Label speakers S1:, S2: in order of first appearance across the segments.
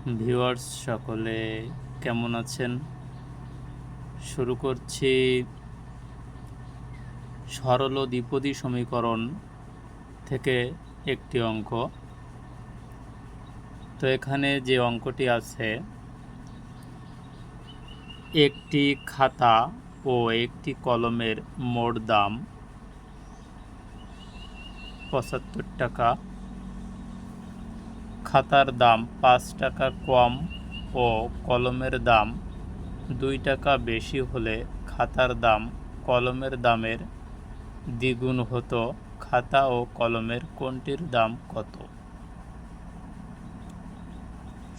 S1: Viewers সকলে কেমন আছেন? শুরু করছি সরল ও দ্বিপদী সমীকরণ থেকে একটি অঙ্ক। তো এখানে যে অঙ্কটি আছে, একটি খাতা ও একটি কলমের মোট দাম ৭৫ টাকা। খাতার দাম ৫ টাকা কম ও কলমের দাম ২ টাকা বেশি হলে খাতার দাম কলমের দামের দ্বিগুণ হতো। খাতা ও কলমের কোনটির দাম কত?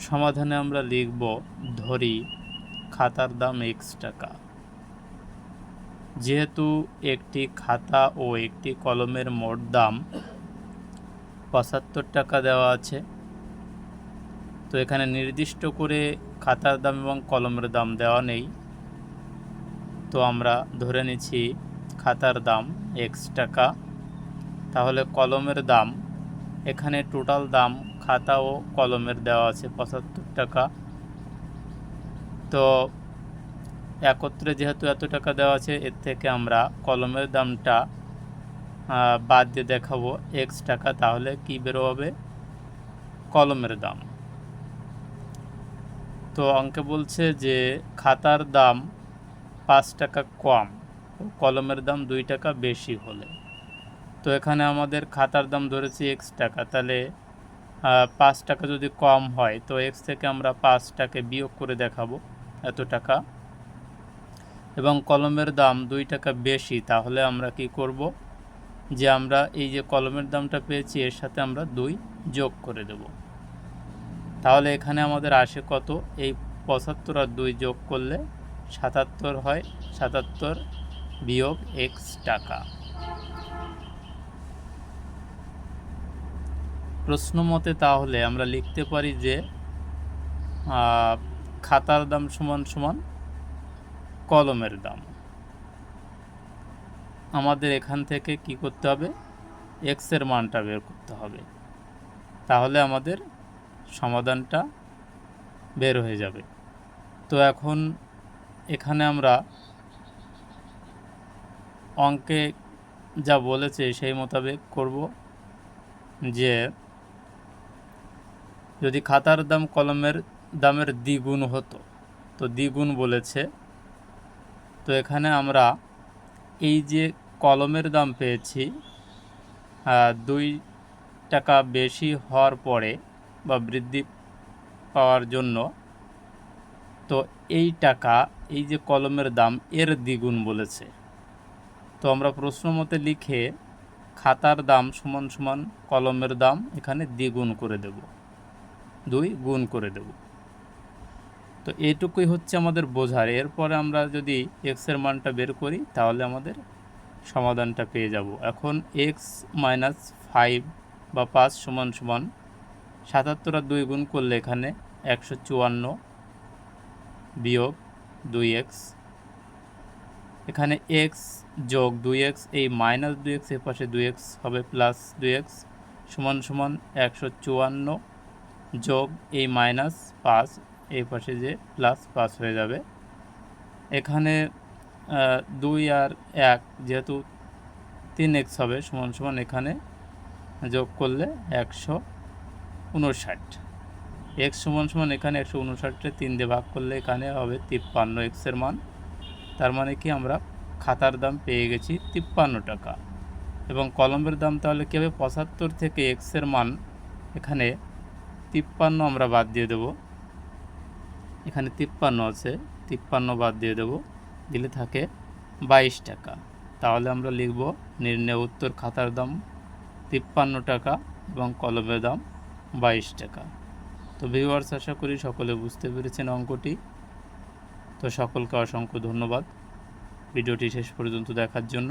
S1: সমাধানে আমরা লিখব, ধরি খাতার দাম x টাকা। যেহেতু একটি খাতা ও একটি কলমের মোট দাম ৭৫ টাকা দেওয়া আছে, তো এখানে নির্দিষ্ট করে খাতার দাম এবং কলমের দাম দেওয়া নেই, তো আমরা ধরে নিচ্ছি খাতার দাম x টাকা। তাহলে কলমের দাম, এখানে টোটাল দাম খাতা ও কলমের দেওয়া আছে ৭৫ টাকা। তো একত্রে যেহেতু এত টাকা দেওয়া আছে, এর থেকে আমরা কলমের দামটা বাদ দিয়ে দেখাবো x টাকা। তাহলে কি বেরোবে? কলমের দাম। তো অঙ্কে বলছে যে খাতার দাম ৫ টাকা কম ও কলমের দাম ২ টাকা বেশি হলে, তো এখানে আমাদের খাতার দাম ধরেছি x টাকা, তাহলে ৫ টাকা যদি কম হয় তো x থেকে আমরা ৫ টাকা বিয়োগ করে দেখাবো এত টাকা। এবং কলমের দাম ২ টাকা বেশি, তাহলে আমরা কি করব, যে আমরা এই যে কলমের দামটা পেয়েছি এর সাথে আমরা ২ যোগ করে দেব। তাহলে এখানে আমাদের আসে কত? এই ৭৫ আর ২ যোগ করলে ৭৭ হয়। ৭৭ বিয়োগ x টাকা। প্রশ্ন মতে তাহলে আমরা লিখতে পারি যে খাতার দাম সমান সমান কলমের দাম। আমাদের এখান থেকে কি করতে হবে? x এর মানটা বের করতে হবে, তাহলে আমাদের সমাধানটা বের হয়ে যাবে। তো এখন এখানে আমরা অঙ্কে যা বলেছে সেই মোতাবেক করব, যে যদি খাতার দাম কলমের দামের দ্বিগুণ হতো, তো দ্বিগুণ বলেছে, তো এখানে আমরা এই যে কলমের দাম পেয়েছি ২ টাকা বেশি হওয়ার পরে বা বৃদ্ধি পাওয়ার জন্য, তো এই টাকা, এই যে কলমের দাম এর দ্বিগুণ বলেছে, তো আমরা প্রশ্ন মতে লিখে খাতার দাম সমান সমান কলমের দাম এখানে দ্বিগুণ করে দেব, ২ গুণ করে দেব। তো এইটুকুই হচ্ছে আমাদের বোঝার। এরপরে আমরা যদি x এর মানটা বের করি তাহলে আমাদের সমাধানটা পেয়ে যাব। এখন x মাইনাস 5 বা ৫ সমান সমান ৭৭ আর ২ গুণ করলে এখানে ১৫৪ বিয়োগ ২x, এখানে x যোগ ২x, এই মাইনাস ২x এর পাশে ২x হবে প্লাস ২x, সমান সমান ১৫৪ যোগ এই মাইনাস ৫, এই পাশে যে প্লাস ৫ হয়ে যাবে। এখানে ২ আর ১ যেহেতু ৩x হবে, সমান সমান এখানে যোগ করলে ১৫৯। x সমান সমান এখানে ১৫৯-কে ৩ দিয়ে ভাগ করলে এখানে হবে ৫৩ x এর মান। তার মানে কি আমরা খাতার দাম পেয়ে গেছি ৫৩ টাকা। এবং কলমের দাম তাহলে কী হবে? ৭৫ থেকে x এর মান এখানে ৫৩ আমরা বাদ দিয়ে দেব, এখানে ৫৩ আছে, ৫৩ বাদ দিয়ে দেব, দিলে থাকে ২২ টাকা। তাহলে আমরা লিখব নির্ণয় উত্তর খাতার দাম ৫৩ টাকা এবং কলমের দাম ২২ টাকা। তো ভিউয়ার্স, আশা করি সকলে বুঝতে পেরেছেন অঙ্কটি। তো সকলকে অসংখ্য ধন্যবাদ ভিডিওটি শেষ পর্যন্ত দেখার জন্য।